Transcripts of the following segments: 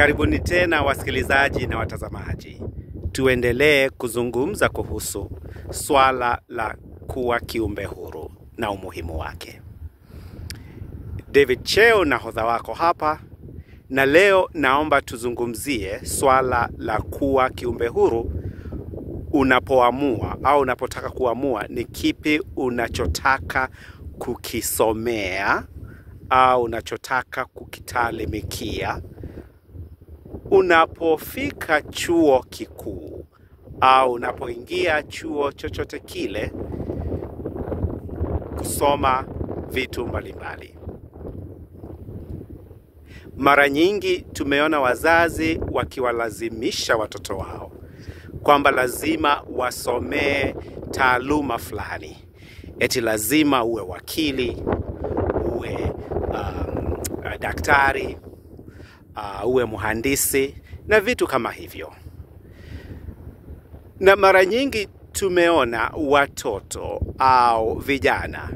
Karibuni tena wasikilizaji na watazamaji. Tuendelee kuzungumza kuhusu swala la kuwa kiumbe huru na umuhimu wake. David Cheo nahodha wako hapa, na leo naomba tuzungumzie swala la kuwa kiumbe huru. Unapoamua au unapotaka kuamua ni kipi unachotaka kukisomea au unachotaka kukitalimikia. Unapofika chuo kikuu au unapoingia chuo chochote kile kusoma vitu mbalimbali. Mara nyingi tumeona wazazi wakiwalazimisha watoto wao kwamba lazima wasomee taaluma fulani. Eti lazima uwe wakili, uwe daktari, uwe mhandisi na vitu kama hivyo. Na mara nyingi tumeona watoto au vijana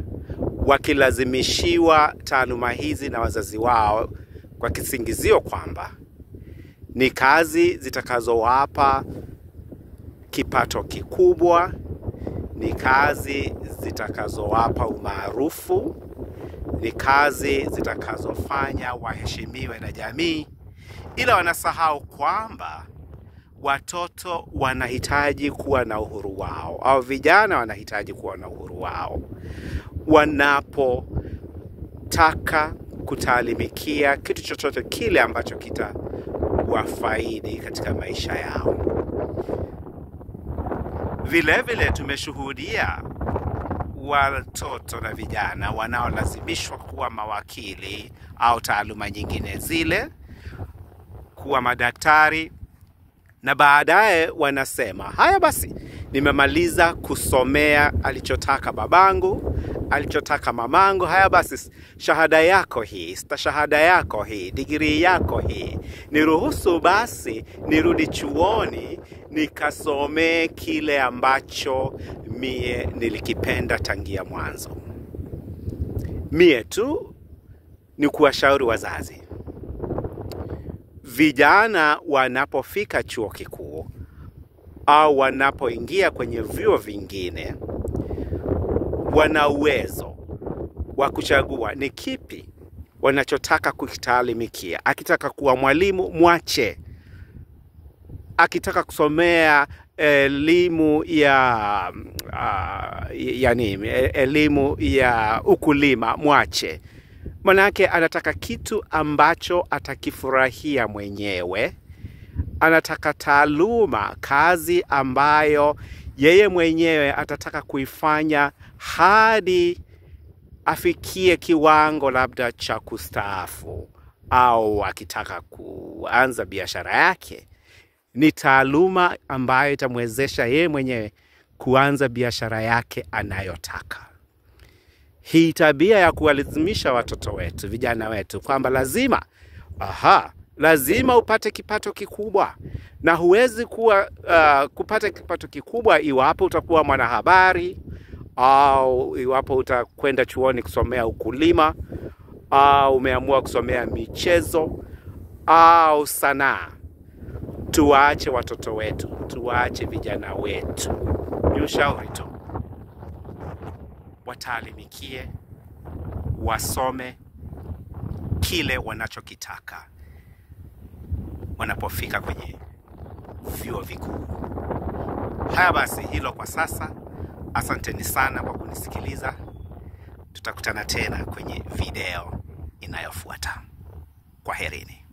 wakilazimishiwa taaluma hizi na wazazi wao kwa kisingizio kwamba ni kazi zitakazowapa kipato kikubwa, ni kazi zitakazowapa umaarufu, ni kazi zitakazofanya waheshimiwe na jamii. Ila wanasahau kwamba watoto wanahitaji kuwa na uhuru wao, au vijana wanahitaji kuwa na uhuru wao wanapotaka kutalimikia kitu chochote kile ambacho kitawafaidi katika maisha yao. Vile vile tumeshuhudia watoto na vijana wanaolazimishwa kuwa mawakili au taaluma nyingine zile, kuwa madaktari, na baadaye wanasema, haya basi, nimemaliza kusomea alichotaka babangu, alichotaka mamangu, haya basi, shahada yako hii, stashahada yako hii, degree yako hii, niruhusu basi nirudi chuoni nikasomee kile ambacho mie nilikipenda tangia mwanzo. Mie tu ni kuwashauri wazazi, vijana wanapofika chuo kikuu au wanapoingia kwenye vyuo vingine, wana uwezo wa kuchagua ni kipi wanachotaka kukitalimikia. Akitaka kuwa mwalimu, mwache. Akitaka kusomea elimu elimu ya ukulima, mwache. Manake anataka kitu ambacho atakifurahia mwenyewe. Anataka taaluma, kazi ambayo yeye mwenyewe atataka kuifanya hadi afikie kiwango labda cha kustaafu, au akitaka kuanza biashara yake, ni taaluma ambayo itamwezesha yeye mwenyewe kuanza biashara yake anayotaka. Hii tabia ya kuwalazimisha watoto wetu, vijana wetu, kwamba lazima upate kipato kikubwa, na huwezi kupata kipato kikubwa iwapo utakuwa mwanahabari, au iwapo utakwenda chuoni kusomea ukulima, au umeamua kusomea michezo au sanaa. Tuwaache watoto wetu, tuwaache vijana wetu, ni ushauri tu, watalimikie, wasome kile wanachokitaka wanapofika kwenye vyuo vikuu. Haya basi, hilo kwa sasa. Asanteni sana kwa kunisikiliza. Tutakutana tena kwenye video inayofuata. Kwaherini.